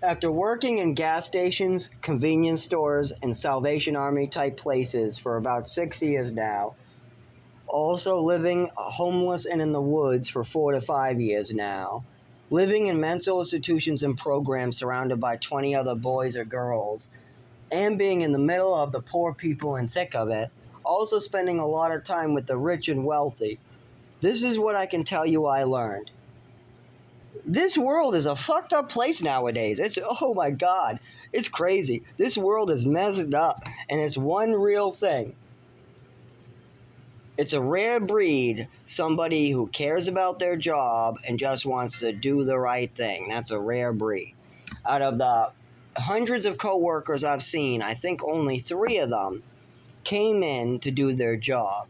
After working in gas stations, convenience stores, and Salvation Army type places for about 6 years now, also living homeless and in the woods for 4 to 5 years now, living in mental institutions and programs surrounded by 20 other boys or girls, and being in the middle of the poor people and thick of it, also spending a lot of time with the rich and wealthy, this is what I can tell you I learned. This world is a fucked up place nowadays. Oh my God, it's crazy. This world is messed up, and it's one real thing. It's a rare breed, somebody who cares about their job and just wants to do the right thing. That's a rare breed. Out of the hundreds of coworkers I've seen, I think only 3 of them came in to do their job.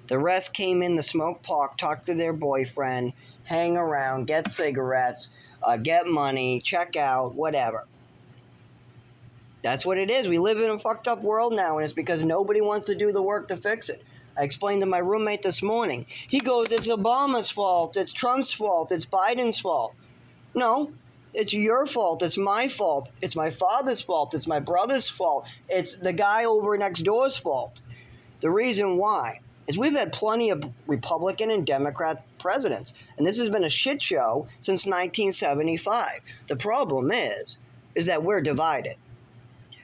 The rest came in to smoke pot, talk to their boyfriend, hang around, get cigarettes, get money, check out, whatever. That's what it is. We live in a fucked up world now, and it's because nobody wants to do the work to fix it. I explained to my roommate this morning. He goes, it's Obama's fault, it's Trump's fault, it's Biden's fault. No, it's your fault, it's my fault, it's my father's fault, it's my brother's fault, it's the guy over next door's fault. The reason why is we've had plenty of Republican and Democrat presidents, and this has been a shit show since 1975. The problem is that we're divided.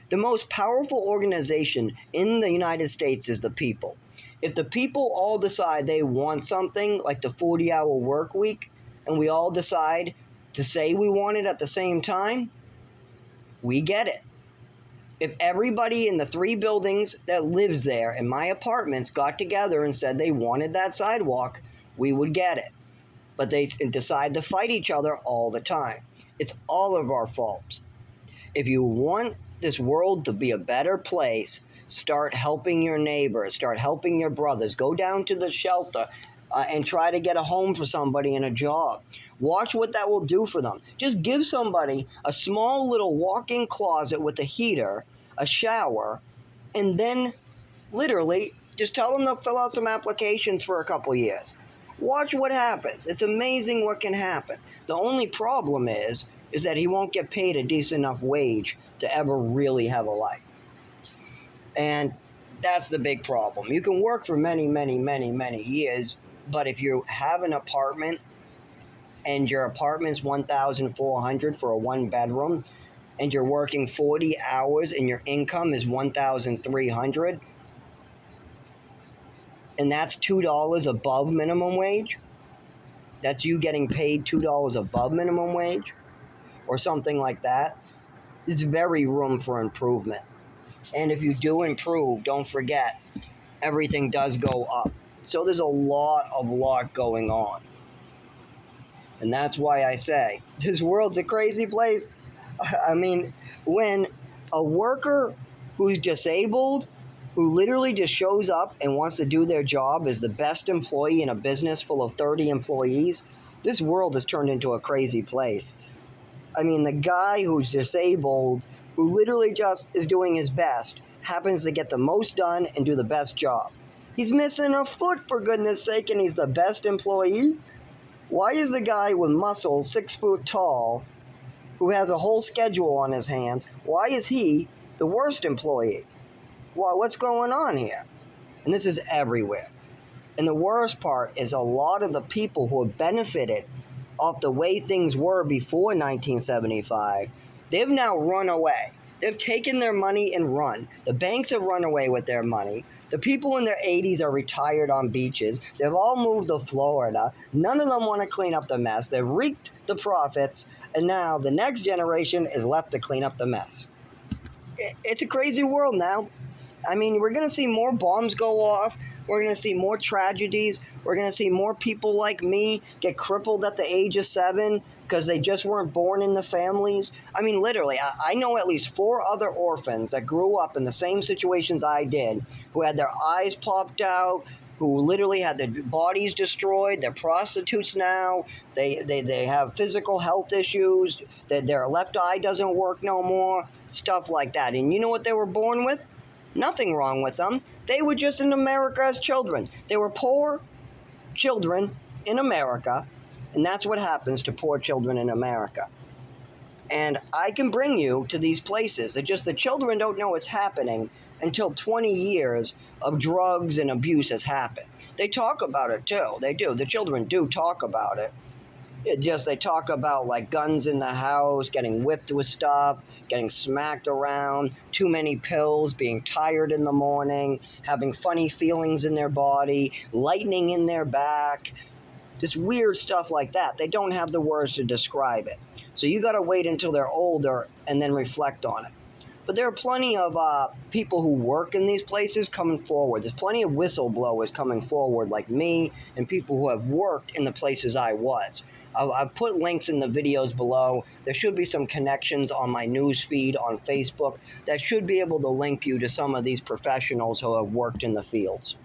The most powerful organization in the United States is the people. If the people all decide they want something like the 40-hour work week, and we all decide to say we want it at the same time, we get it. If everybody in the 3 buildings that lives there in my apartments got together and said they wanted that sidewalk, we would get it. But they decide to fight each other all the time. It's all of our faults. If you want this world to be a better place, start helping your neighbors, start helping your brothers, go down to the shelter and try to get a home for somebody and a job. Watch what that will do for them. Just give somebody a small little walk-in closet with a heater, a shower, and then literally just tell them to fill out some applications for a couple years. Watch what happens. It's amazing what can happen. The only problem is that he won't get paid a decent enough wage to ever really have a life. And that's the big problem. You can work for many, many, many, many years, but if you have an apartment and your apartment's $1,400 for a 1-bedroom, and you're working 40 hours and your income is $1,300, and that's $2 above minimum wage, that's you getting paid $2 above minimum wage, or something like that, there's very room for improvement. And if you do improve, don't forget, everything does go up. So there's a lot going on. And that's why I say, this world's a crazy place. I mean, when a worker who's disabled, who literally just shows up and wants to do their job, is the best employee in a business full of 30 employees, this world has turned into a crazy place. I mean, the guy who's disabled, who literally just is doing his best, happens to get the most done and do the best job. He's missing a foot, for goodness sake, and he's the best employee? Why is the guy with muscles, 6 foot tall, who has a whole schedule on his hands, why is he the worst employee? Well, what's going on here? And this is everywhere. And the worst part is a lot of the people who have benefited off the way things were before 1975, they've now run away. They've taken their money and run. The banks have run away with their money. The people in their 80s are retired on beaches. They've all moved to Florida. None of them want to clean up the mess. They've reaped the profits, and now the next generation is left to clean up the mess. It's a crazy world now. I mean, we're going to see more bombs go off. We're going to see more tragedies. We're going to see more people like me get crippled at the age of 7 because they just weren't born in the families. I mean, literally, I know at least 4 other orphans that grew up in the same situations I did, who had their eyes popped out, who literally had their bodies destroyed. They're prostitutes now. They have physical health issues. Their left eye doesn't work no more, stuff like that. And you know what they were born with? Nothing wrong with them. They were just in America as children. They were poor children in America, and that's what happens to poor children in America. And I can bring you to these places. It's just the children don't know it's happening until 20 years of drugs and abuse has happened. They talk about it too. They do. The children do talk about it. It just, they talk about like guns in the house, getting whipped with stuff, getting smacked around, too many pills, being tired in the morning, having funny feelings in their body, lightning in their back, just weird stuff like that. They don't have the words to describe it. So you got to wait until they're older and then reflect on it. But there are plenty of people who work in these places coming forward. There's plenty of whistleblowers coming forward like me and people who have worked in the places I was. I've put links in the videos below. There should be some connections on my news feed on Facebook that should be able to link you to some of these professionals who have worked in the fields.